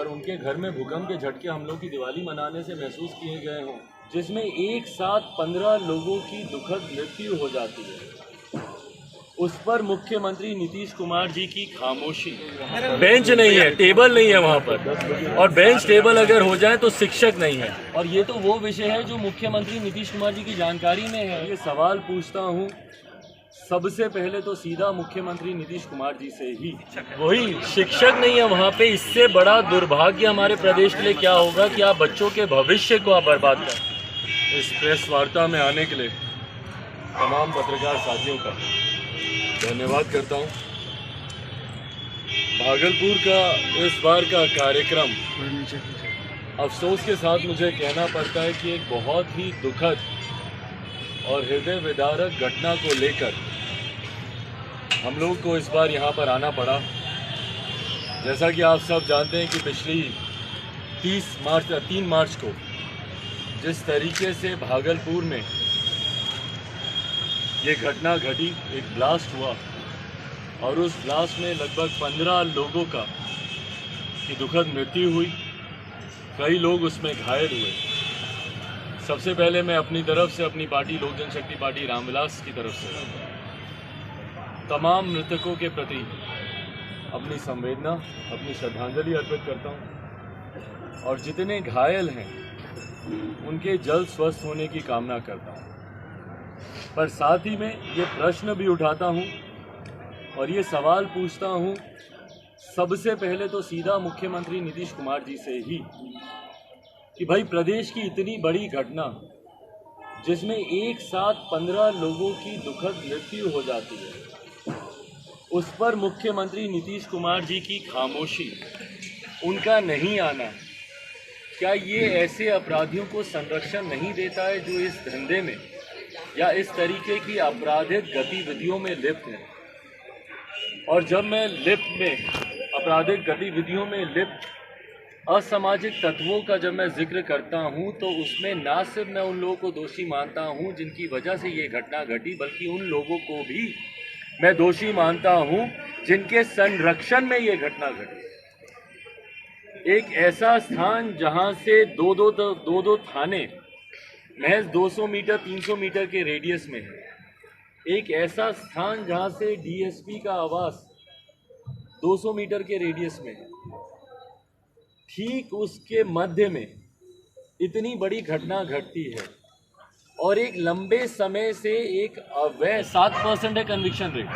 पर उनके घर में भूकंप के झटके हम लोग की दिवाली मनाने से महसूस किए गए हों, जिसमें एक साथ 15 लोगों की दुखद मृत्यु हो जाती है, उस पर मुख्यमंत्री नीतीश कुमार जी की खामोशी। बेंच नहीं है, टेबल नहीं है वहाँ पर, और बेंच टेबल अगर हो जाए तो शिक्षक नहीं है। और ये तो वो विषय है जो मुख्यमंत्री नीतीश कुमार जी की जानकारी में है। ये सवाल पूछता हूँ सबसे पहले तो सीधा मुख्यमंत्री नीतीश कुमार जी से ही। वही शिक्षक नहीं है वहाँ पे। इससे बड़ा दुर्भाग्य हमारे प्रदेश के लिए क्या होगा कि आप बच्चों के भविष्य को आप बर्बाद करें। इस प्रेस वार्ता में आने के लिए तमाम पत्रकार साथियों का धन्यवाद करता हूँ। भागलपुर का इस बार का कार्यक्रम अफसोस के साथ मुझे कहना पड़ता है कि एक बहुत ही दुखद और हृदय विदारक घटना को लेकर हम लोग को इस बार यहाँ पर आना पड़ा। जैसा कि आप सब जानते हैं कि पिछली 3 मार्च को जिस तरीके से भागलपुर में ये घटना घटी, एक ब्लास्ट हुआ और उस ब्लास्ट में लगभग 15 लोगों की दुखद मृत्यु हुई, कई लोग उसमें घायल हुए। सबसे पहले मैं अपनी तरफ से, अपनी पार्टी लोक जनशक्ति पार्टी रामविलास की तरफ से तमाम मृतकों के प्रति अपनी संवेदना, अपनी श्रद्धांजलि अर्पित करता हूं, और जितने घायल हैं उनके जल्द स्वस्थ होने की कामना करता हूं। पर साथ ही में ये प्रश्न भी उठाता हूं और ये सवाल पूछता हूं सबसे पहले तो सीधा मुख्यमंत्री नीतीश कुमार जी से ही कि भाई, प्रदेश की इतनी बड़ी घटना जिसमें एक साथ 15 लोगों की दुखद मृत्यु हो जाती है, उस पर मुख्यमंत्री नीतीश कुमार जी की खामोशी, उनका नहीं आना, क्या ये ऐसे अपराधियों को संरक्षण नहीं देता है जो इस धंधे में या इस तरीके की आपराधिक गतिविधियों में लिप्त हैं? और जब मैं आपराधिक गतिविधियों में लिप्त असामाजिक तत्वों का जब मैं जिक्र करता हूं, तो उसमें ना सिर्फ मैं उन लोगों को दोषी मानता हूं जिनकी वजह से ये घटना घटी, बल्कि उन लोगों को भी मैं दोषी मानता हूं जिनके संरक्षण में ये घटना घटी। एक ऐसा स्थान जहां से दो थाने महज 200 मीटर 300 मीटर के रेडियस में है। एक ऐसा स्थान जहां से डीएसपी का आवास 200 मीटर के रेडियस में है। ठीक उसके मध्य में इतनी बड़ी घटना घटती है और एक लंबे समय से एक अवैध 7% है कन्विक्शन रेट।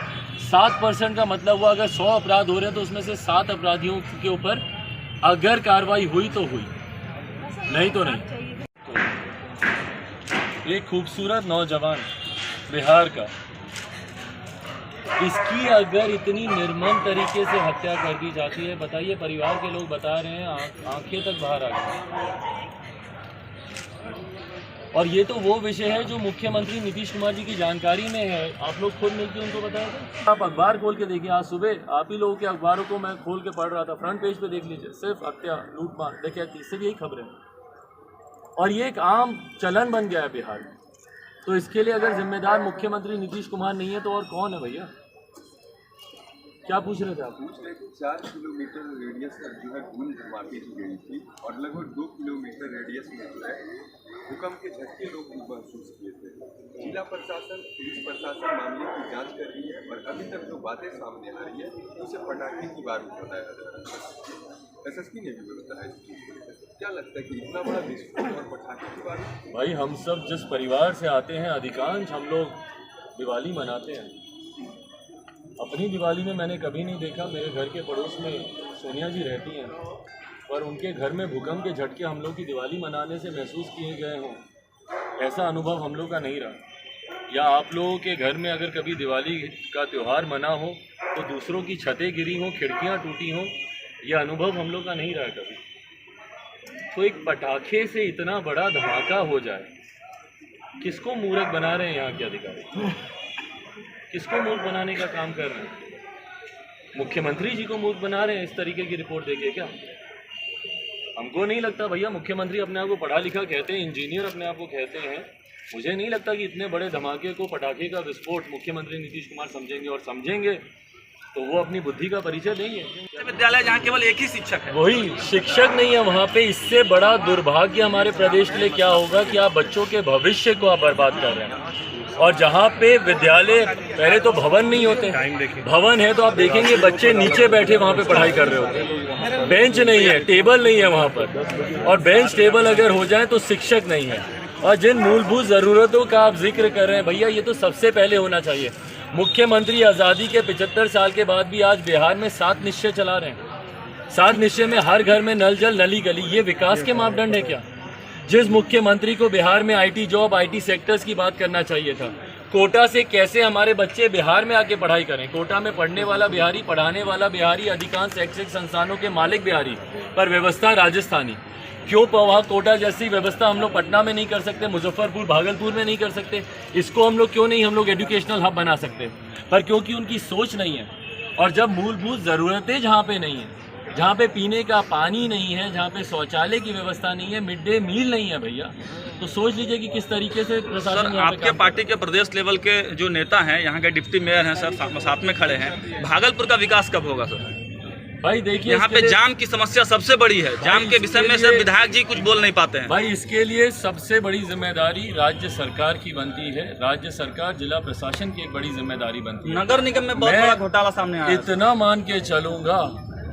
7% का मतलब हुआ अगर 100 अपराध हो रहे हैं तो उसमें से 7 अपराधियों के ऊपर अगर कार्रवाई हुई तो हुई, नहीं तो नहीं। एक खूबसूरत नौजवान बिहार का, इसकी अगर इतनी निर्मम तरीके से हत्या कर दी जाती है, बताइए, परिवार के लोग बता रहे हैं, आंखें तक बाहर आ गई। और ये तो वो विषय है जो मुख्यमंत्री नीतीश कुमार जी की जानकारी में है। आप लोग खुद मिलकर उनको बताया था। आप अखबार खोल के देखिए, आज सुबह आप ही लोगों के अखबारों को मैं खोल के पढ़ रहा था, फ्रंट पेज पे देख लीजिए, सिर्फ हत्या, लूटमार, डकैती, सिर्फ यही खबरें। और ये एक आम चलन बन गया है बिहार में। तो इसके लिए अगर जिम्मेदार मुख्यमंत्री नीतीश कुमार नहीं है तो और कौन है भैया? क्या पूछ रहे थे आप? पूछ रहे थे 4 किलोमीटर रेडियस तक जो है धूल धमाके की गई थी और लगभग 2 किलोमीटर रेडियस में जो है भूकंप के झटके लोग महसूस किए थे। जिला प्रशासन, पुलिस प्रशासन मामले की जांच कर रही है और अभी तक जो बातें सामने आ रही है उसे पटाखे की बारूद बताया जा रहा है। एसएसपी ने भी बताया इस चीज़ को। क्या लगता है कि इतना बड़ा विस्फोट और पटाखे की बारूद? भाई, हम सब जिस परिवार से आते हैं, अधिकांश हम लोग दिवाली मनाते हैं। अपनी दिवाली में मैंने कभी नहीं देखा, मेरे घर के पड़ोस में सोनिया जी रहती हैं, पर उनके घर में भूकंप के झटके हम लोग की दिवाली मनाने से महसूस किए गए हों, ऐसा अनुभव हम लोग का नहीं रहा। या आप लोगों के घर में अगर कभी दिवाली का त्यौहार मना हो तो दूसरों की छतें गिरी हों, खिड़कियां टूटी हों, यह अनुभव हम लोग का नहीं रहा कभी। तो एक पटाखे से इतना बड़ा धमाका हो जाए, किसको मूर्ख बना रहे हैं यहाँ के अधिकारी? किसको मूर्ख बनाने का काम कर रहे हैं? मुख्यमंत्री जी को मूर्ख बना रहे हैं इस तरीके की रिपोर्ट देके क्या? हमको नहीं लगता भैया, मुख्यमंत्री अपने आप को पढ़ा लिखा कहते हैं, इंजीनियर अपने आप को कहते हैं। मुझे नहीं लगता कि इतने बड़े धमाके को, पटाखे का विस्फोट मुख्यमंत्री नीतीश कुमार समझेंगे, और समझेंगे तो वो अपनी बुद्धि का परिचय देंगे। विद्यालय जहाँ केवल एक ही शिक्षक है, वही शिक्षक नहीं है वहाँ पे। इससे बड़ा दुर्भाग्य हमारे प्रदेश के लिए क्या होगा कि आप बच्चों के भविष्य को आप बर्बाद कर रहे हैं। और जहाँ पे विद्यालय पहले तो भवन नहीं होते, भवन है तो आप देखेंगे बच्चे नीचे बैठे वहाँ पे पढ़ाई कर रहे होते हैं, बेंच नहीं है, टेबल नहीं है वहाँ पर। और बेंच टेबल अगर हो जाए तो शिक्षक नहीं है। और जिन मूलभूत ज़रूरतों का आप जिक्र कर रहे हैं भैया, ये तो सबसे पहले होना चाहिए। मुख्यमंत्री आज़ादी के 75 साल के बाद भी आज बिहार में 7 निश्चय चला रहे हैं। 7 निश्चय में हर घर में नल जल नली गली, ये विकास के मापदंड है क्या? जिस मुख्यमंत्री को बिहार में आईटी जॉब, आईटी सेक्टर्स की बात करना चाहिए था, कोटा से कैसे हमारे बच्चे बिहार में आके पढ़ाई करें। कोटा में पढ़ने वाला बिहारी, पढ़ाने वाला बिहारी, अधिकांश शैक्षिक संस्थानों के मालिक बिहारी, पर व्यवस्था राजस्थानी। क्यों वहाँ कोटा जैसी व्यवस्था हम लोग पटना में नहीं कर सकते, मुजफ्फरपुर, भागलपुर में नहीं कर सकते? इसको हम लोग क्यों नहीं हम लोग एजुकेशनल हब बना सकते? पर क्योंकि उनकी सोच नहीं है। और जब मूलभूत ज़रूरतें जहाँ पे नहीं है, जहाँ पे पीने का पानी नहीं है, जहाँ पे शौचालय की व्यवस्था नहीं है, मिड डे मील नहीं है भैया, तो सोच लीजिए कि किस तरीके से प्रशासन। सर आपके पार्टी के प्रदेश लेवल के जो नेता हैं, यहाँ के डिप्टी मेयर हैं सर, साथ में खड़े हैं, भागलपुर का विकास कब होगा सर? भाई देखिए, यहाँ पे जाम की समस्या सबसे बड़ी है। जाम के विषय में सर विधायक जी कुछ बोल नहीं पाते हैं। भाई इसके लिए सबसे बड़ी जिम्मेदारी राज्य सरकार की बनती है। राज्य सरकार, जिला प्रशासन की एक बड़ी जिम्मेदारी बनती है। नगर निगम में बहुत बड़ा घोटाला सामने आया है। इतना मान के चलूंगा,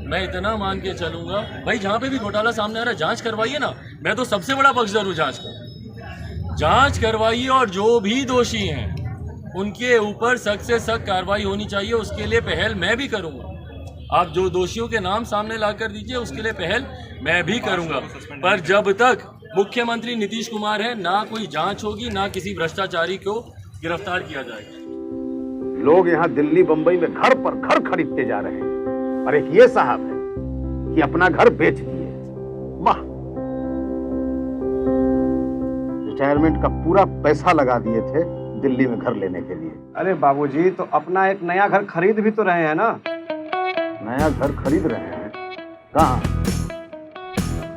मैं इतना मान के चलूंगा भाई, जहाँ पे भी घोटाला सामने आ रहा है जांच करवाइए ना। मैं तो सबसे बड़ा पक्षधर हूँ जांच का। जांच करवाइए और जो भी दोषी हैं उनके ऊपर सख्त से सख्त कार्रवाई होनी चाहिए। उसके लिए पहल मैं भी करूँगा। आप जो दोषियों के नाम सामने ला कर दीजिए, उसके लिए पहल मैं भी करूंगा। पर जब तक मुख्यमंत्री नीतीश कुमार है, ना कोई जांच होगी, ना किसी भ्रष्टाचारी को गिरफ्तार किया जाएगा। लोग यहाँ दिल्ली बंबई में घर पर घर खरीदते जा रहे हैं, और एक ये साहब है कि अपना घर बेच दिए। वाह, रिटायरमेंट का पूरा पैसा लगा दिए थे दिल्ली में घर लेने के लिए। अरे बाबूजी, तो अपना एक नया घर खरीद भी तो रहे हैं ना। नया घर खरीद रहे हैं? कहाँ?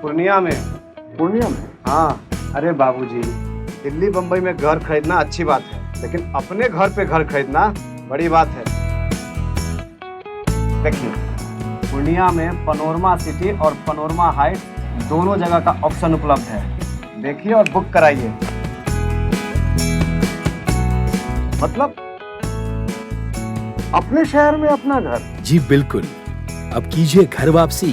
पूर्णिया में। पूर्णिया में? हाँ। अरे बाबूजी, दिल्ली बंबई में घर खरीदना अच्छी बात है, लेकिन अपने घर पे घर खरीदना बड़ी बात है। देखिए, पूर्णिया में पनोरमा सिटी और पनोरमा हाइट दोनों जगह का ऑप्शन उपलब्ध है। देखिए और बुक कराइए। मतलब अपने शहर में अपना घर? जी बिल्कुल। अब कीजिए घर वापसी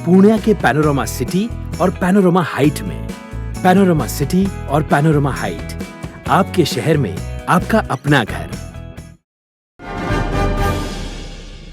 पूर्णिया के पैनोरमा सिटी और पैनोरमा हाइट में। पैनोरमा सिटी और पैनोरमा हाइट, आपके शहर में आपका अपना घर।